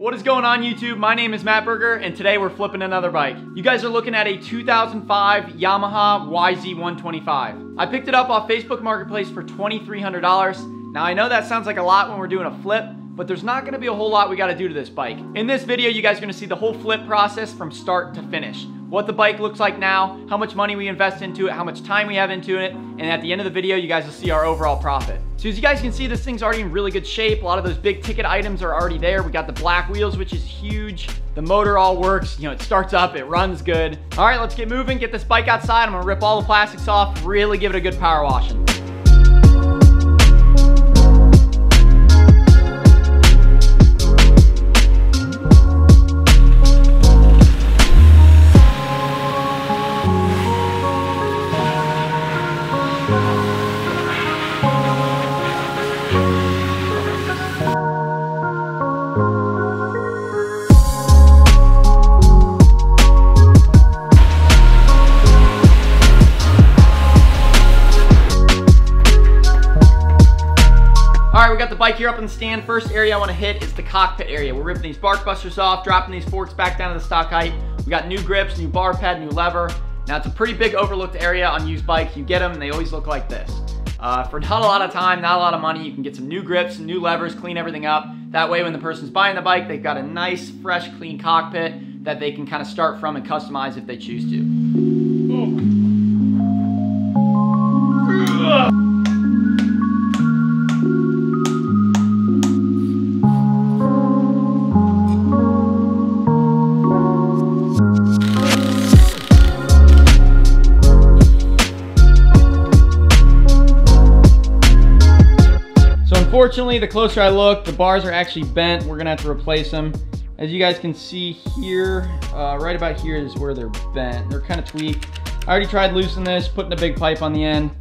What is going on, YouTube? My name is Matt Berger, and today we're flipping another bike. You guys are looking at a 2005 Yamaha YZ 125. I picked it up off Facebook Marketplace for $2,300. Now I know that sounds like a lot when we're doing a flip, but there's not gonna be a whole lot we gotta do to this bike. In this video, you guys are gonna see the whole flip process from start to finish. What the bike looks like now, how much money we invest into it, how much time we have into it, and at the end of the video, you guys will see our overall profit. So as you guys can see, this thing's already in really good shape. A lot of those big ticket items are already there. We got the black wheels, which is huge. The motor all works, you know, it starts up, it runs good. All right, let's get moving, get this bike outside. I'm gonna rip all the plastics off, really give it a good power washing. We got the bike here up on the stand. First area I want to hit is the cockpit area. We're ripping these bark busters off, dropping these forks back down to the stock height. We got new grips, new bar pad, new lever. Now it's a pretty big overlooked area on used bikes. You get them and they always look like this. For not a lot of time, not a lot of money, you can get some new grips, some new levers, clean everything up. That way when the person's buying the bike, they've got a nice, fresh, clean cockpit that they can kind of start from and customize if they choose to. Unfortunately, the closer I look, the bars are actually bent. We're gonna have to replace them. As you guys can see here, right about here is where they're bent. They're kind of tweaked. I already tried loosening this, putting a big pipe on the end.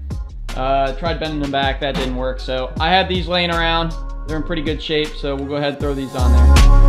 Tried bending them back, that didn't work. So I have these laying around. They're in pretty good shape, so we'll go ahead and throw these on there.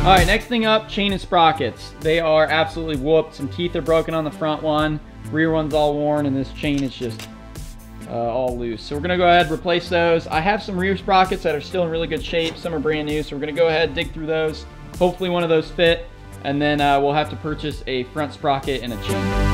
All right, next thing up, chain and sprockets. They are absolutely whooped. Some teeth are broken on the front one, rear one's all worn, and this chain is just all loose. So we're gonna go ahead and replace those. I have some rear sprockets that are still in really good shape. Some are brand new, so we're gonna go ahead and dig through those. Hopefully one of those fit, and then we'll have to purchase a front sprocket and a chain.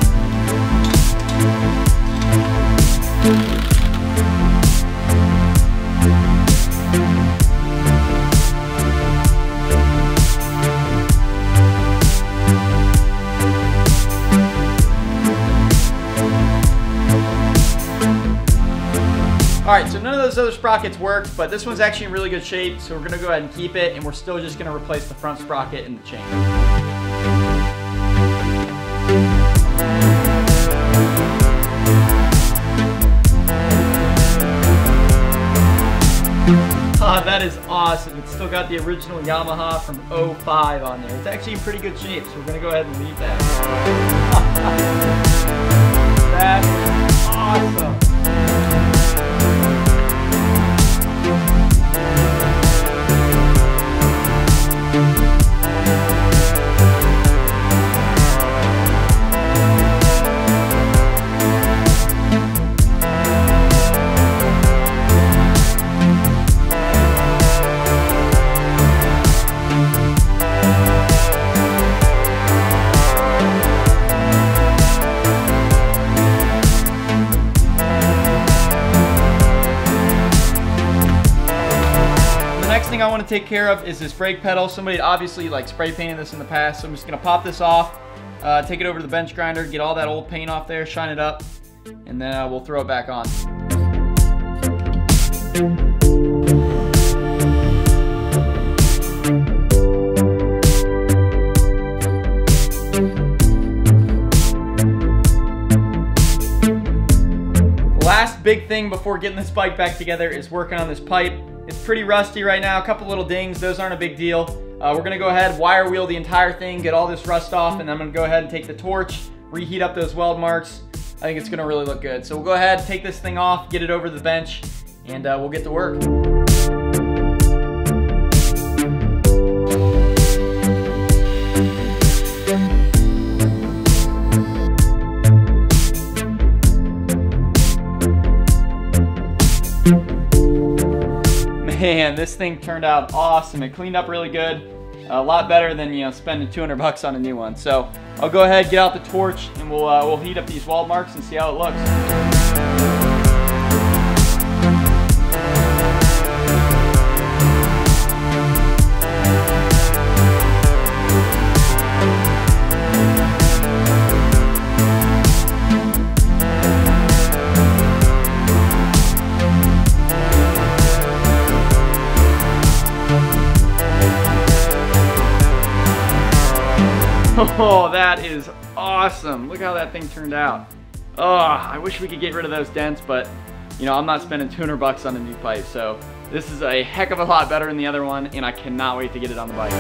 All right, so none of those other sprockets worked, but this one's actually in really good shape, so we're gonna go ahead and keep it, and we're still just gonna replace the front sprocket and the chain. Oh, that is awesome. It's still got the original Yamaha from 05 on there. It's actually in pretty good shape, so we're gonna go ahead and leave that. That's awesome. I want to take care of is this brake pedal. Somebody obviously like spray painted this in the past, so I'm just gonna pop this off, take it over to the bench grinder, get all that old paint off there, shine it up, and then we'll throw it back on. Last big thing before getting this bike back together is working on this pipe. It's pretty rusty right now, a couple little dings, those aren't a big deal. We're gonna go ahead, wire wheel the entire thing, get all this rust off, and then I'm gonna go ahead and take the torch, reheat up those weld marks. I think it's gonna really look good. So we'll go ahead, take this thing off, get it over the bench, and we'll get to work. Man, this thing turned out awesome. It cleaned up really good. A lot better than, you know, spending 200 bucks on a new one. So I'll go ahead, get out the torch, and we'll heat up these weld marks and see how it looks. Oh, that is awesome. Look how that thing turned out. Oh, I wish we could get rid of those dents, but you know, I'm not spending 200 bucks on a new pipe. So this is a heck of a lot better than the other one, and I cannot wait to get it on the bike.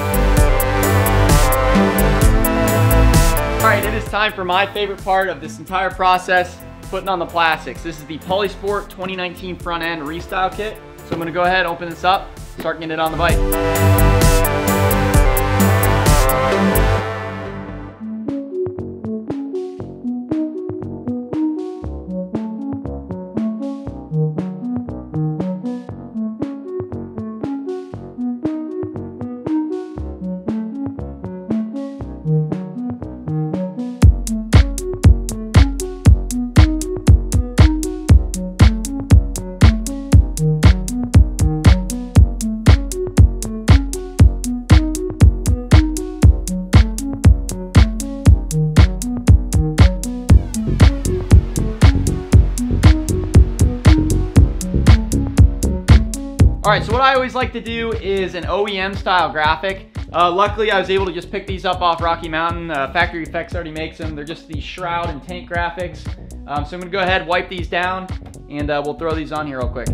All right, it is time for my favorite part of this entire process, putting on the plastics. This is the Polysport 2019 front end restyle kit. So I'm gonna go ahead, open this up, start getting it on the bike. All right, so what I always like to do is an OEM style graphic. Luckily, I was able to just pick these up off Rocky Mountain. Factory Effects already makes them. They're just these shroud and tank graphics. So I'm gonna go ahead, wipe these down, and we'll throw these on here real quick.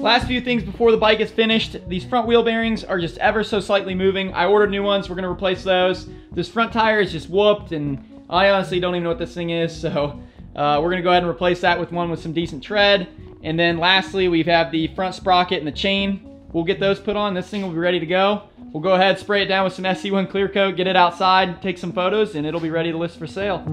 Last few things before the bike is finished. These front wheel bearings are just ever so slightly moving. I ordered new ones, we're gonna replace those. This front tire is just whooped, and I honestly don't even know what this thing is, so we're gonna go ahead and replace that with one with some decent tread. And then lastly, we have the front sprocket and the chain. We'll get those put on, this thing will be ready to go. We'll go ahead, spray it down with some SC1 clear coat, get it outside, take some photos, and it'll be ready to list for sale.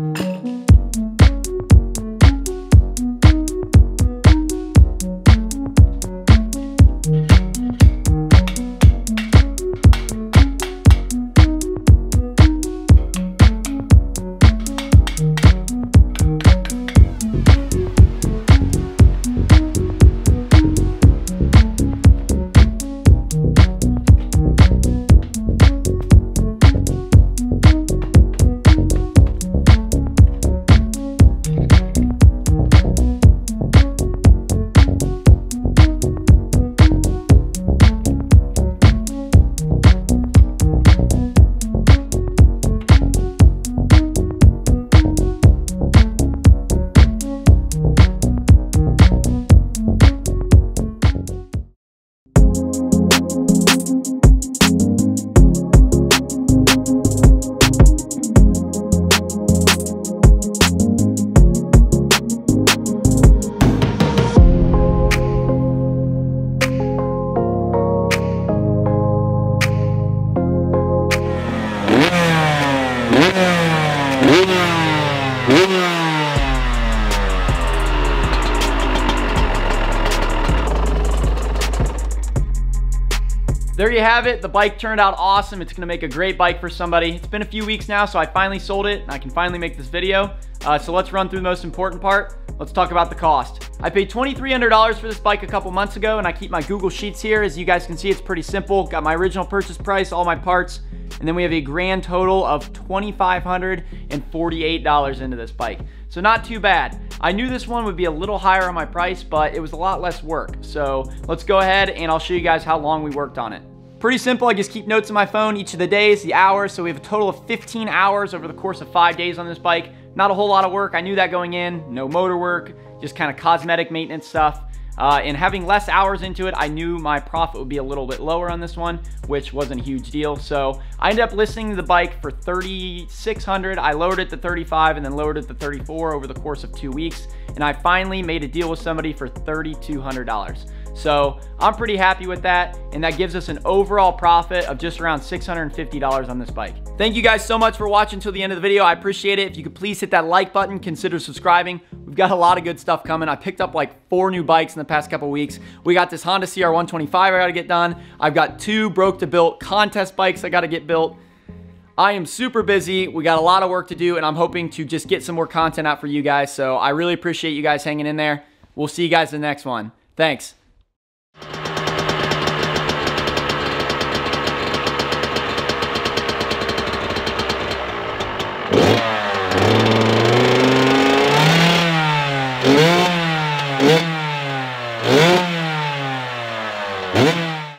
There you have it. The bike turned out awesome. It's gonna make a great bike for somebody. It's been a few weeks now, so I finally sold it and I can finally make this video. So let's run through the most important part. Let's talk about the cost. I paid $2,300 for this bike a couple months ago, and I keep my Google Sheets here. As you guys can see, it's pretty simple. Got my original purchase price, all my parts, and then we have a grand total of $2,548 into this bike. So not too bad. I knew this one would be a little higher on my price, but it was a lot less work. So let's go ahead and I'll show you guys how long we worked on it. Pretty simple. I just keep notes on my phone, each of the days, the hours. So we have a total of 15 hours over the course of 5 days on this bike. Not a whole lot of work. I knew that going in. No motor work, just kind of cosmetic maintenance stuff. And having less hours into it, I knew my profit would be a little bit lower on this one, which wasn't a huge deal. So I ended up listing the bike for $3,600. I lowered it to $35 and then lowered it to $34 over the course of 2 weeks. And I finally made a deal with somebody for $3,200. So I'm pretty happy with that, and that gives us an overall profit of just around $650 on this bike. Thank you guys so much for watching until the end of the video. I appreciate it. If you could please hit that like button, consider subscribing. We've got a lot of good stuff coming. I picked up like 4 new bikes in the past couple weeks. We got this Honda CR125 I gotta get done. I've got 2 broke to built contest bikes I gotta get built. I am super busy. We got a lot of work to do, and I'm hoping to just get some more content out for you guys. So I really appreciate you guys hanging in there. We'll see you guys in the next one. Thanks.